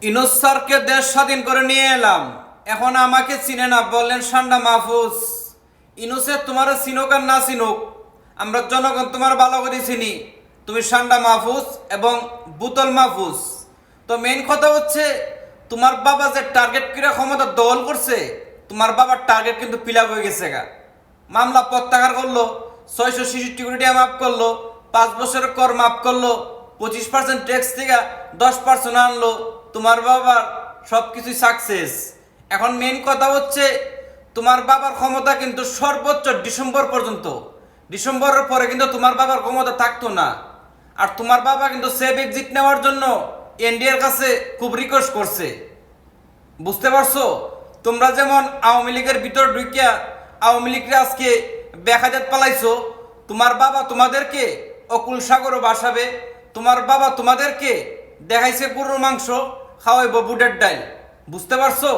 ইউনূস স্যারকে দেশ স্বাধীন করে নিয়ে এলাম, এখন আমাকে চিনে না বললেন সান্ডা মাহফুজ। ইউনূসে তোমার চিনুক আর না চিনুক, আমরা জনগণ তোমার ভালো করে চিনি। তুমি সান্ডা মাহফুজ এবং বুতল মাহফুজ। তো মেইন কথা হচ্ছে, তোমার বাবা যে টার্গেট করে ক্ষমতা দখল করছে, তোমার বাবার টার্গেট কিন্তু ফিল আপ হয়ে গেছে গা। মামলা প্রত্যাহার করলো, 666 কোটি টাকা মাফ করলো, 5 বছরের কর মাফ করলো, 25% ট্যাক্স থেকে 10% আনলো। তোমার বাবার সব কিছুই সাকসেস। এখন মেইন কথা হচ্ছে, তোমার বাবার ক্ষমতা কিন্তু সর্বোচ্চ ডিসেম্বর পর্যন্ত। ডিসেম্বরের পরে কিন্তু তোমার বাবার ক্ষমতা থাকতো না। আর তোমার বাবা কিন্তু সেফ এক্সিট নেওয়ার জন্য এনডিএর কাছে খুব রিকোয়েস্ট করছে। বুঝতে পারছো? তোমরা যেমন আওয়ামী লীগের ভিতর ঢুকিয়া আওয়ামী লীগকে আজকে বেকায়দাত পালাইছো, তোমার বাবা তোমাদেরকে অকুল সাগরও বাসাবে। তোমার বাবা তোমাদেরকে দেখাইছে গরুর মাংস, খাওয়াইব বুটের ডাল। বুঝতে পারছো?